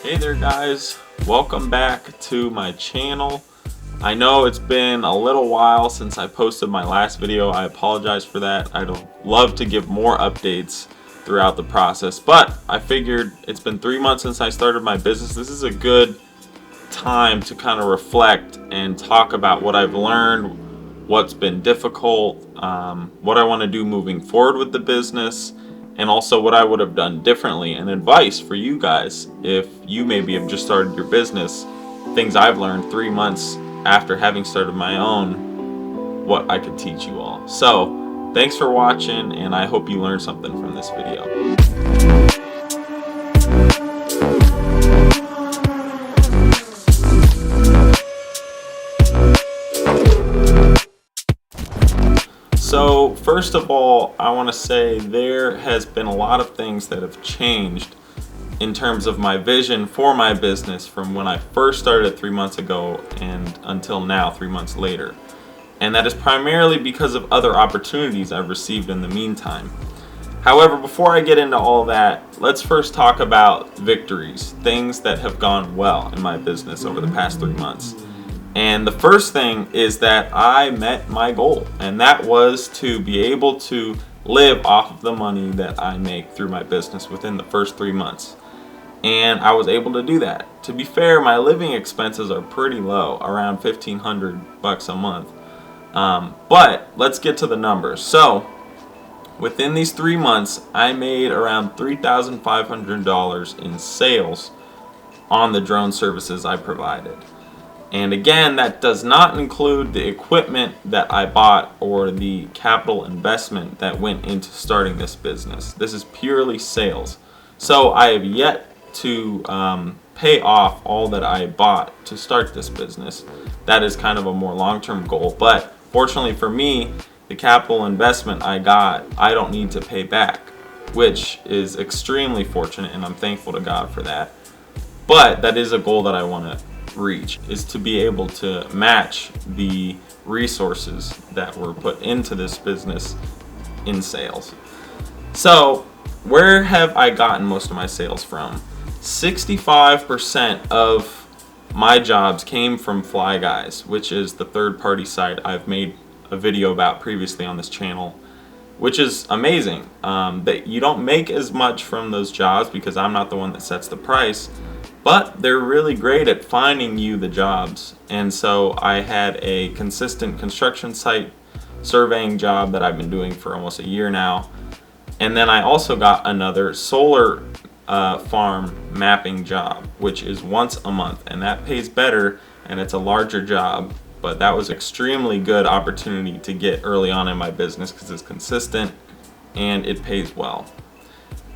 Hey there guys, welcome back to my channel. I know it's been a little while since I posted my last video. I apologize for that. I'd love to give more updates throughout the process, but I figured it's been 3 months since I started my business. This is a good time to kind of reflect and talk about what I've learned, what's been difficult, what I want to do moving forward with the business, and also what I would have done differently, and advice for you guys if you maybe have just started your business, things I've learned 3 months after having started my own, what I could teach you all. So thanks for watching, and I hope you learned something from this video. So first of all, I want to say there has been a lot of things that have changed in terms of my vision for my business from when I first started 3 months ago and until now, 3 months later. And that is primarily because of other opportunities I've received in the meantime. However, before I get into all that, let's first talk about victories, things that have gone well in my business over the past 3 months. And the first thing is that I met my goal, and that was to be able to live off of the money that I make through my business within the first 3 months. And I was able to do that. To be fair, my living expenses are pretty low, around $1,500 a month. But let's get to the numbers. So within these 3 months, I made around $3,500 in sales on the drone services I provided. And again, that does not include the equipment that I bought or the capital investment that went into starting this business. This is purely sales. So I have yet to pay off all that I bought to start this business. That is kind of a more long-term goal. But fortunately for me, the capital investment I got, I don't need to pay back, which is extremely fortunate, and I'm thankful to God for that. But that is a goal that I want to reach, is to be able to match the resources that were put into this business in sales. So where have I gotten most of my sales from? 65% of my jobs came from Fly Guys, which is the third-party site I've made a video about previously on this channel, which is amazing. That you don't make as much from those jobs because I'm not the one that sets the price, but they're really great at finding you the jobs. And so I had a consistent construction site surveying job that I've been doing for almost a year now. And then I also got another solar farm mapping job, which is once a month, and that pays better and it's a larger job. But that was extremely good opportunity to get early on in my business because it's consistent and it pays well.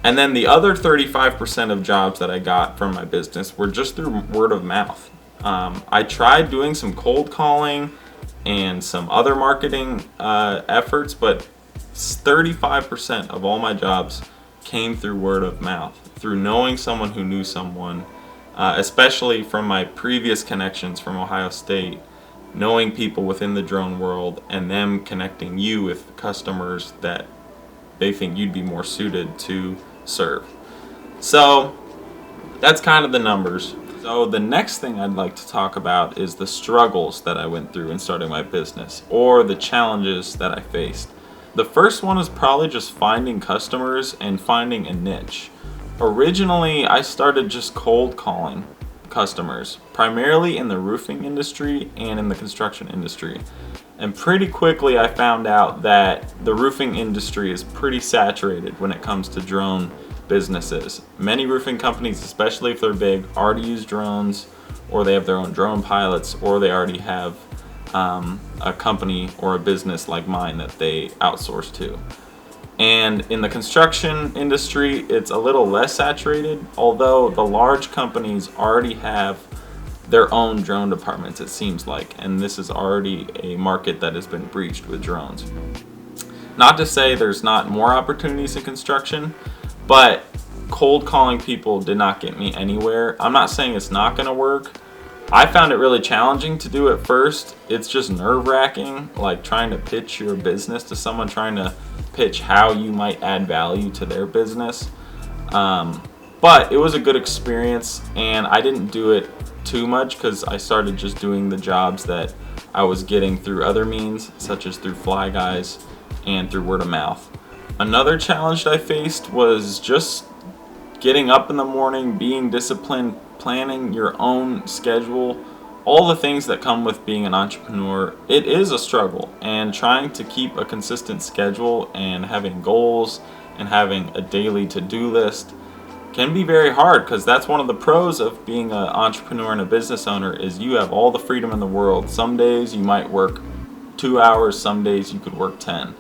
And then the other 35% of jobs that I got from my business were just through word of mouth. I tried doing some cold calling and some other marketing efforts, but 35% of all my jobs came through word of mouth, through knowing someone who knew someone, especially from my previous connections from Ohio State, knowing people within the drone world and them connecting you with customers that they think you'd be more suited to serve. So that's kind of the numbers. So the next thing I'd like to talk about is the struggles that I went through in starting my business, or the challenges that I faced. The first one is probably just finding customers and finding a niche. Originally, I started just cold calling customers, primarily in the roofing industry and in the construction industry. And pretty quickly I found out that the roofing industry is pretty saturated when it comes to drone businesses. Many roofing companies, especially if they're big, already use drones, or they have their own drone pilots, or they already have a company or a business like mine that they outsource to. And in the construction industry, it's a little less saturated, although the large companies already have their own drone departments, it seems like, and this is already a market that has been breached with drones. Not to say there's not more opportunities in construction, but cold calling people did not get me anywhere. I'm not saying it's not going to work. I found it really challenging to do at first. It's just nerve-wracking, like trying to pitch your business to someone, trying to pitch how you might add value to their business. But it was a good experience, and I didn't do it too much because I started just doing the jobs that I was getting through other means, such as through Fly Guys and through word of mouth. Another challenge I faced was just getting up in the morning, being disciplined, planning your own schedule, all the things that come with being an entrepreneur. It is a struggle, and trying to keep a consistent schedule and having goals and having a daily to-do list can be very hard, because that's one of the pros of being an entrepreneur and a business owner is you have all the freedom in the world. Some days you might work 2 hours, some days you could work 10.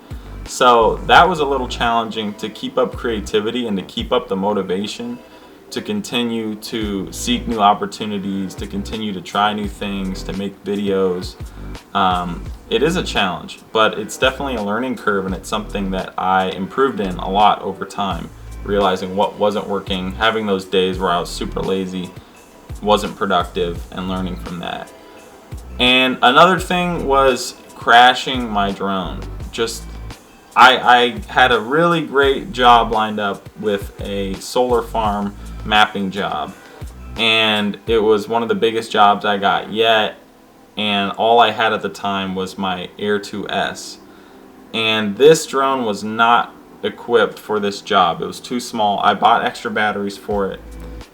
So that was a little challenging to keep up creativity and to keep up the motivation to continue to seek new opportunities, to continue to try new things, to make videos. It is a challenge, but it's definitely a learning curve, and it's something that I improved in a lot over time, realizing what wasn't working, having those days where I was super lazy, wasn't productive, and learning from that. And another thing was crashing my drone. I had a really great job lined up with a solar farm mapping job, and it was one of the biggest jobs I got yet, and all I had at the time was my Air 2S, and this drone was not equipped for this job. It was too small. I bought extra batteries for it.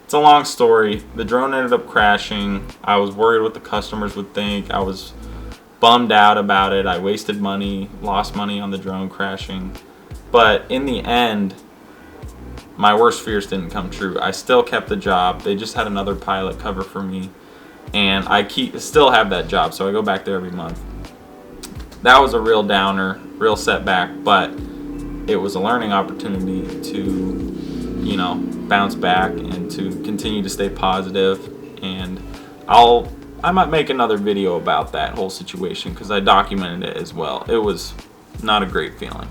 It's a long story. The drone ended up crashing. I was worried what the customers would think. I was bummed out about it. I wasted money, lost money on the drone crashing. But in the end, my worst fears didn't come true. I still kept the job. They just had another pilot cover for me, and I still have that job, so I go back there every month. That was a real downer, real setback, but it was a learning opportunity to, bounce back and to continue to stay positive. And I might make another video about that whole situation because I documented it as well. It was not a great feeling.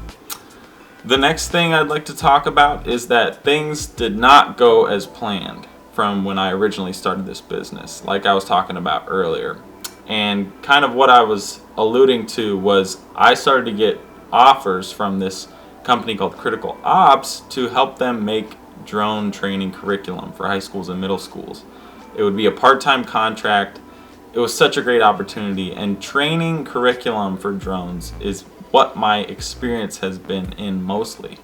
The next thing I'd like to talk about is that things did not go as planned from when I originally started this business, like I was talking about earlier. And kind of what I was alluding to was I started to get offers from this company called Critical Ops to help them make drone training curriculum for high schools and middle schools. It would be a part-time contract. It was such a great opportunity, and training curriculum for drones is what my experience has been in mostly.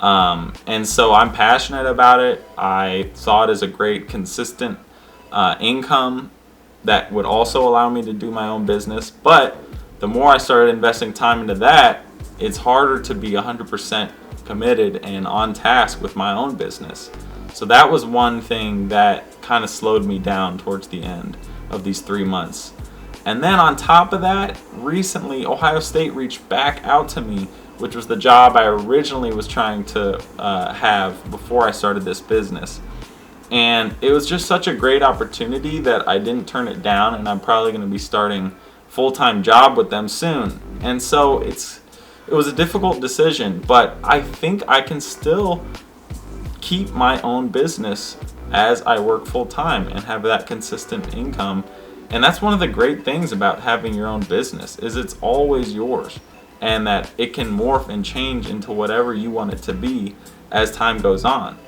And so I'm passionate about it. I saw it as a great consistent income that would also allow me to do my own business. But the more I started investing time into that, it's harder to be 100% committed and on task with my own business. So that was one thing that kind of slowed me down towards the end of these 3 months. And then on top of that, recently Ohio State reached back out to me, which was the job I originally was trying to have before I started this business. And it was just such a great opportunity that I didn't turn it down, and I'm probably going to be starting a full-time job with them soon. And so it was a difficult decision, but I think I can still keep my own business as I work full-time and have that consistent income. And that's one of the great things about having your own business, is it's always yours, and that it can morph and change into whatever you want it to be as time goes on.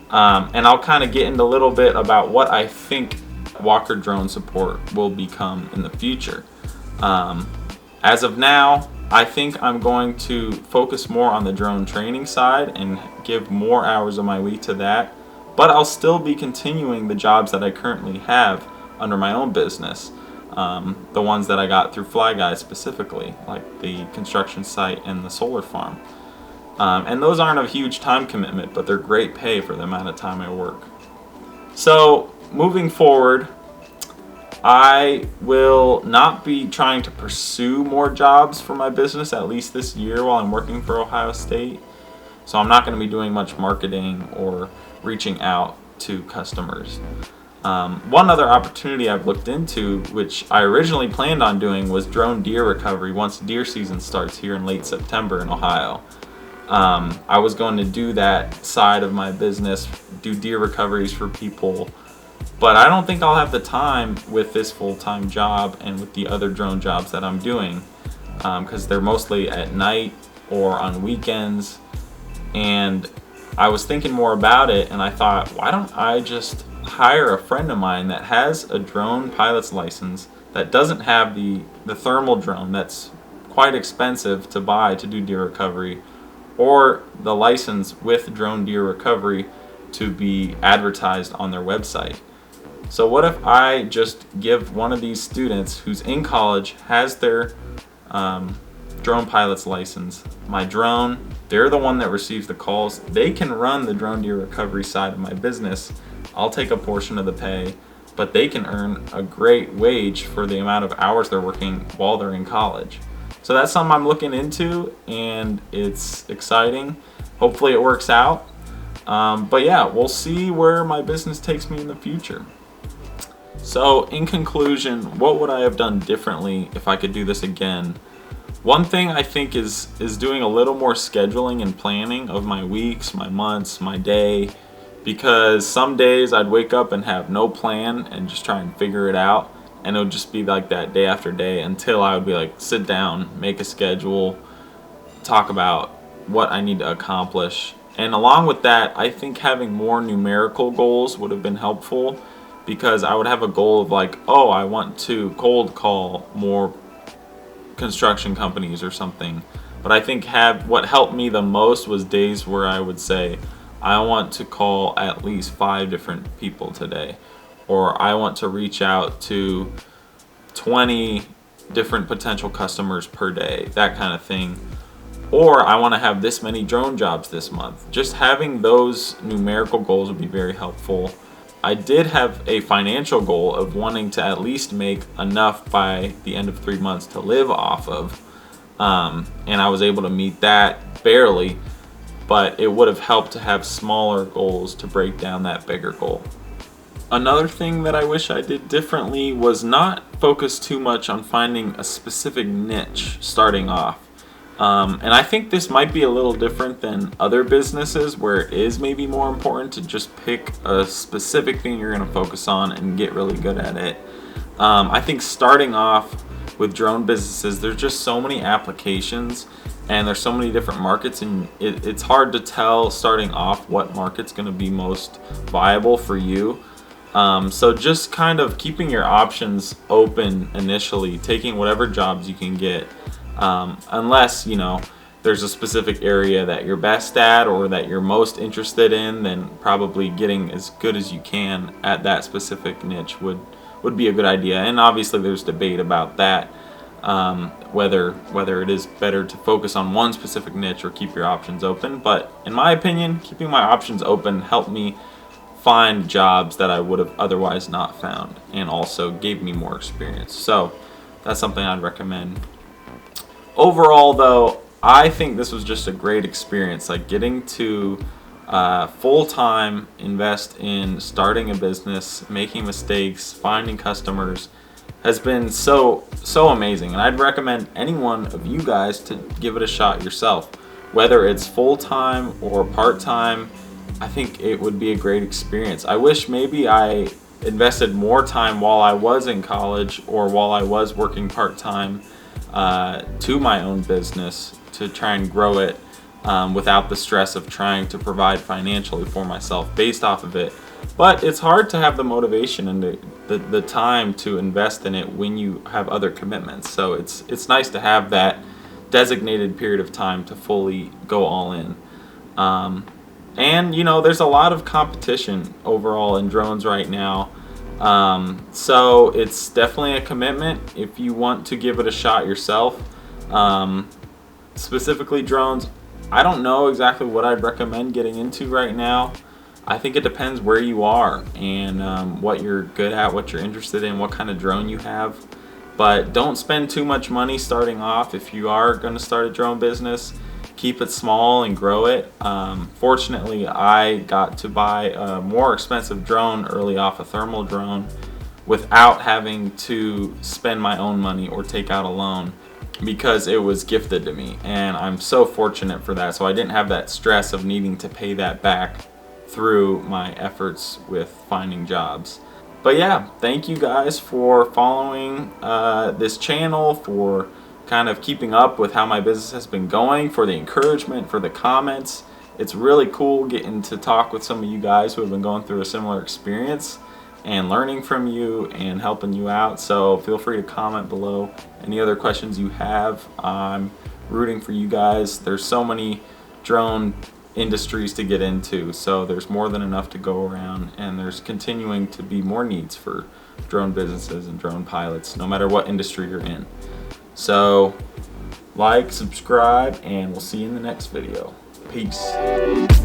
And I'll kind of get into a little bit about what I think Walker Drone Support will become in the future. As of now, I think I'm going to focus more on the drone training side and give more hours of my week to that, but I'll still be continuing the jobs that I currently have under my own business, the ones that I got through Fly Guys specifically, like the construction site and the solar farm. And those aren't a huge time commitment, but they're great pay for the amount of time I work. So moving forward, I will not be trying to pursue more jobs for my business, at least this year while I'm working for Ohio State. So I'm not going to be doing much marketing or reaching out to customers. One other opportunity I've looked into, which I originally planned on doing, was drone deer recovery once deer season starts here in late September in Ohio. I was going to do that side of my business, do deer recoveries for people, but I don't think I'll have the time with this full-time job and with the other drone jobs that I'm doing, because they're mostly at night or on weekends, and I was thinking more about it, and I thought, why don't I just hire a friend of mine that has a drone pilot's license that doesn't have the thermal drone that's quite expensive to buy to do deer recovery, or the license with drone deer recovery to be advertised on their website. So what if I just give one of these students who's in college, has their drone pilot's license, my drone, they're the one that receives the calls, they can run the drone deer recovery side of my business. I'll take a portion of the pay, but they can earn a great wage for the amount of hours they're working while they're in college. So that's something I'm looking into, and it's exciting. Hopefully it works out. But yeah, we'll see where my business takes me in the future. So in conclusion, what would I have done differently if I could do this again? One thing I think is doing a little more scheduling and planning of my weeks, my months, my day, because some days I'd wake up and have no plan and just try and figure it out, and it would just be like that day after day until I would be like, sit down, make a schedule, talk about what I need to accomplish. And along with that, I think having more numerical goals would have been helpful, because I would have a goal of like, oh, I want to cold call more construction companies or something. But I think what helped me the most was days where I would say, I want to call at least 5 different people today, or I want to reach out to 20 different potential customers per day, that kind of thing. Or I want to have this many drone jobs this month. Just having those numerical goals would be very helpful. I did have a financial goal of wanting to at least make enough by the end of 3 months to live off of. And I was able to meet that barely, but it would have helped to have smaller goals to break down that bigger goal. Another thing that I wish I did differently was not focus too much on finding a specific niche starting off. And I think this might be a little different than other businesses where it is maybe more important to just pick a specific thing you're going to focus on and get really good at it. I think starting off with drone businesses, there's just so many applications and there's so many different markets, and it's hard to tell starting off what market's going to be most viable for you. So just kind of keeping your options open initially, taking whatever jobs you can get. Unless, there's a specific area that you're best at or that you're most interested in, then probably getting as good as you can at that specific niche would be a good idea. And obviously there's debate about that, whether it is better to focus on one specific niche or keep your options open. But in my opinion, keeping my options open helped me find jobs that I would have otherwise not found, and also gave me more experience. So that's something I'd recommend. Overall, though, I think this was just a great experience. Like getting to full-time invest in starting a business, making mistakes, finding customers has been so amazing. And I'd recommend any one of you guys to give it a shot yourself. Whether it's full-time or part-time, I think it would be a great experience. I wish maybe I invested more time while I was in college or while I was working part-time to my own business to try and grow it without the stress of trying to provide financially for myself based off of it. But it's hard to have the motivation and the time to invest in it when you have other commitments. So it's nice to have that designated period of time to fully go all in. And there's a lot of competition overall in drones right now. So it's definitely a commitment if you want to give it a shot yourself. Specifically drones, I don't know exactly what I'd recommend getting into right now. I think it depends where you are and what you're good at, what you're interested in, what kind of drone you have. But don't spend too much money starting off. If you are going to start a drone business, keep it small and grow it. Fortunately, I got to buy a more expensive drone early off, a thermal drone, without having to spend my own money or take out a loan, because it was gifted to me, and I'm so fortunate for that. So I didn't have that stress of needing to pay that back through my efforts with finding jobs. But yeah, thank you guys for following this channel, for kind of keeping up with how my business has been going, for the encouragement, for the comments. it's really cool getting to talk with some of you guys who have been going through a similar experience and learning from you and helping you out. So feel free to comment below any other questions you have. I'm rooting for you guys. There's so many drone industries to get into, so there's more than enough to go around, and there's continuing to be more needs for drone businesses and drone pilots, no matter what industry you're in. So like, subscribe, and we'll see you in the next video. Peace.